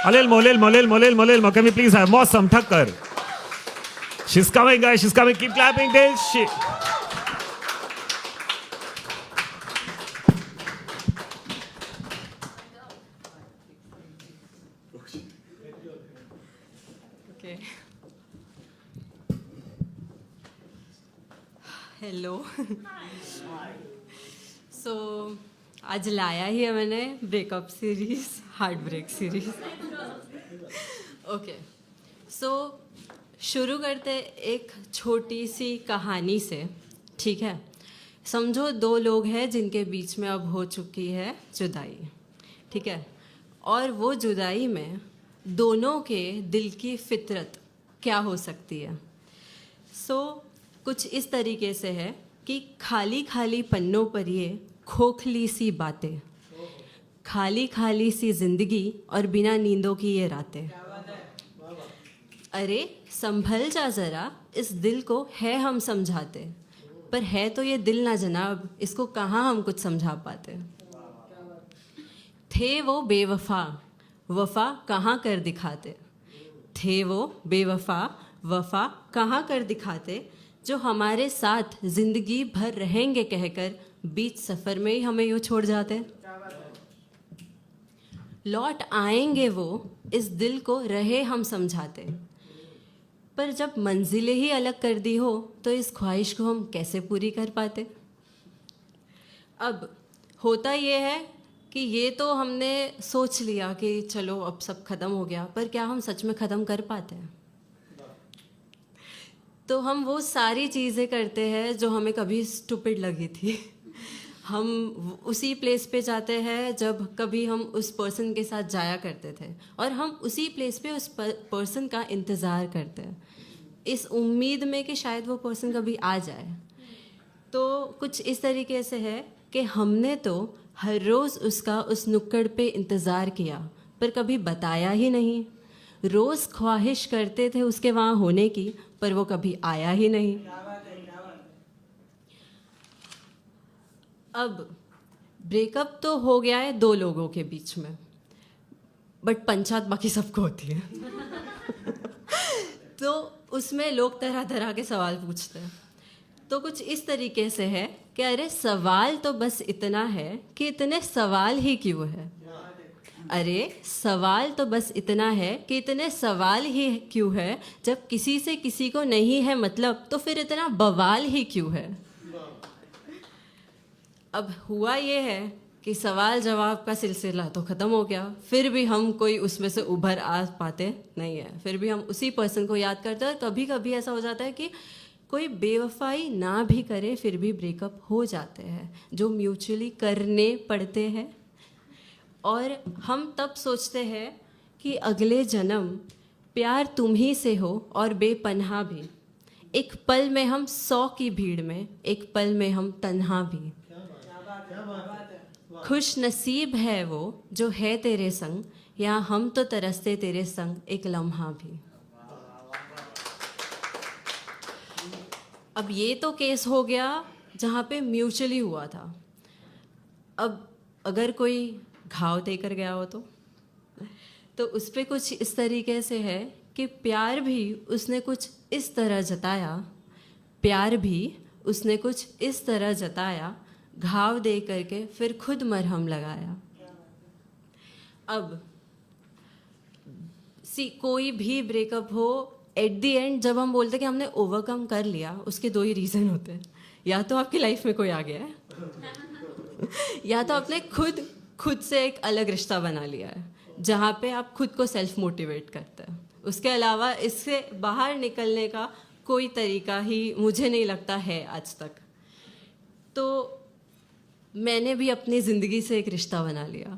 Molel, can we please have Mosam Thakkar? She's coming, guys. She's coming. Keep clapping till she. Okay. Hello. So, आज लाया ही है मैंने breakup series, heart break series. Okay. So शुरू करते एक छोटी सी कहानी से, ठीक है. समझो दो लोग हैं जिनके बीच में अब हो चुकी है जुदाई, ठीक है. और वो जुदाई में दोनों के दिल की फितरत क्या हो सकती है. सो कुछ इस तरीके से है कि खाली खाली पन्नों पर ये खोखली सी बातें, खाली खाली सी जिंदगी और बिना नींदों की ये रातें. अरे संभल जा ज़रा, इस दिल को है हम समझाते, पर है तो ये दिल ना जनाब, इसको कहाँ हम कुछ समझा पाते. थे वो बेवफा, वफा कहाँ कर दिखाते. थे वो बेवफा, वफा कहाँ कर दिखाते, जो हमारे साथ जिंदगी भर रहेंगे कहकर बीच सफ़र में ही हमें यूँ छोड़ जाते. लौट आएंगे वो, इस दिल को रहे हम समझाते, पर जब मंजिलें ही अलग कर दी हो तो इस ख्वाहिश को हम कैसे पूरी कर पाते. अब होता ये है कि ये तो हमने सोच लिया कि चलो अब सब ख़त्म हो गया, पर क्या हम सच में ख़त्म कर पाते हैं. तो हम वो सारी चीज़ें करते हैं जो हमें कभी स्टूपिड लगी थी. हम उसी प्लेस पे जाते हैं जब कभी हम उस पर्सन के साथ जाया करते थे, और हम उसी प्लेस पे उस पर्सन का इंतज़ार करते हैं इस उम्मीद में कि शायद वो पर्सन कभी आ जाए. तो कुछ इस तरीके से है कि हमने तो हर रोज़ उसका उस नुक्कड़ पे इंतज़ार किया, पर कभी बताया ही नहीं. रोज़ ख्वाहिश करते थे उसके वहाँ होने की, पर वो कभी आया ही नहीं. अब ब्रेकअप तो हो गया है दो लोगों के बीच में, बट पंचायत बाकी सबको होती है. तो उसमें लोग तरह तरह के सवाल पूछते हैं. तो कुछ इस तरीके से है कि अरे सवाल तो बस इतना है कि इतने सवाल ही क्यों है. अरे सवाल तो बस इतना है कि इतने सवाल ही क्यों है. जब किसी से किसी को नहीं है मतलब, तो फिर इतना बवाल ही क्यों है. अब हुआ ये है कि सवाल जवाब का सिलसिला तो ख़त्म हो गया, फिर भी हम कोई उसमें से उभर आ पाते नहीं है. फिर भी हम उसी पर्सन को याद करते हैं, और कभी कभी ऐसा हो जाता है कि कोई बेवफाई ना भी करे फिर भी ब्रेकअप हो जाते हैं, जो म्यूचुअली करने पड़ते हैं. और हम तब सोचते हैं कि अगले जन्म प्यार तुम ही से हो और बेपनाह भी. एक पल में हम 100 की भीड़ में, एक पल में हम तन्हा भी. खुश नसीब है वो जो है तेरे संग, या हम तो तरसते तेरे संग एक लम्हा भी. अब ये तो केस हो गया जहाँ पे म्यूचुअली हुआ था. अब अगर कोई घाव देकर गया हो तो उस पर कुछ इस तरीके से है कि प्यार भी उसने कुछ इस तरह जताया, प्यार भी उसने कुछ इस तरह जताया, घाव दे करके फिर खुद मरहम लगाया. अब कोई भी ब्रेकअप हो, एट दी एंड जब हम बोलते हैं कि हमने ओवरकम कर लिया, उसके दो ही रीज़न होते हैं. या तो आपकी लाइफ में कोई आ गया है, या तो आपने खुद से एक अलग रिश्ता बना लिया है जहाँ पे आप खुद को सेल्फ मोटिवेट करते हैं. उसके अलावा इससे बाहर निकलने का कोई तरीका ही मुझे नहीं लगता है आज तक. तो मैंने भी अपनी ज़िंदगी से एक रिश्ता बना लिया,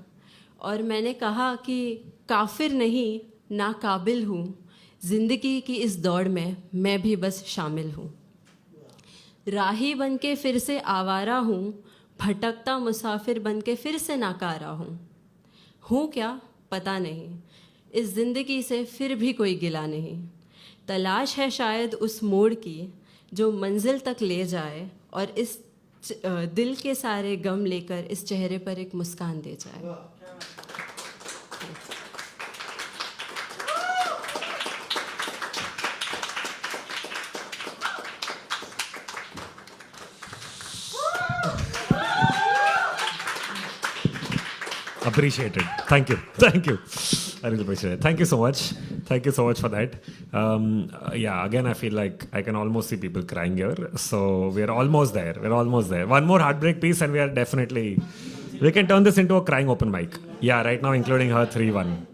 और मैंने कहा कि काफिर नहीं नाकाबिल हूँ, ज़िंदगी की इस दौड़ में मैं भी बस शामिल हूँ. राही बन के फिर से आवारा हूँ, भटकता मुसाफिर बन के फिर से नाकारा हूँ क्या पता नहीं, इस ज़िंदगी से फिर भी कोई गिला नहीं. तलाश है शायद उस मोड़ की जो मंजिल तक ले जाए, और इस दिल के सारे गम लेकर इस चेहरे पर एक मुस्कान दे जाए. Appreciated. Thank you. Thank you. I really appreciate it. Thank you so much. Thank you so much for that. Yeah, again, I feel like I can almost see people crying here. So we're almost there. We're almost there. One more heartbreak piece, and we are definitely. We can turn this into a crying open mic. Yeah, right now, including her 3-1.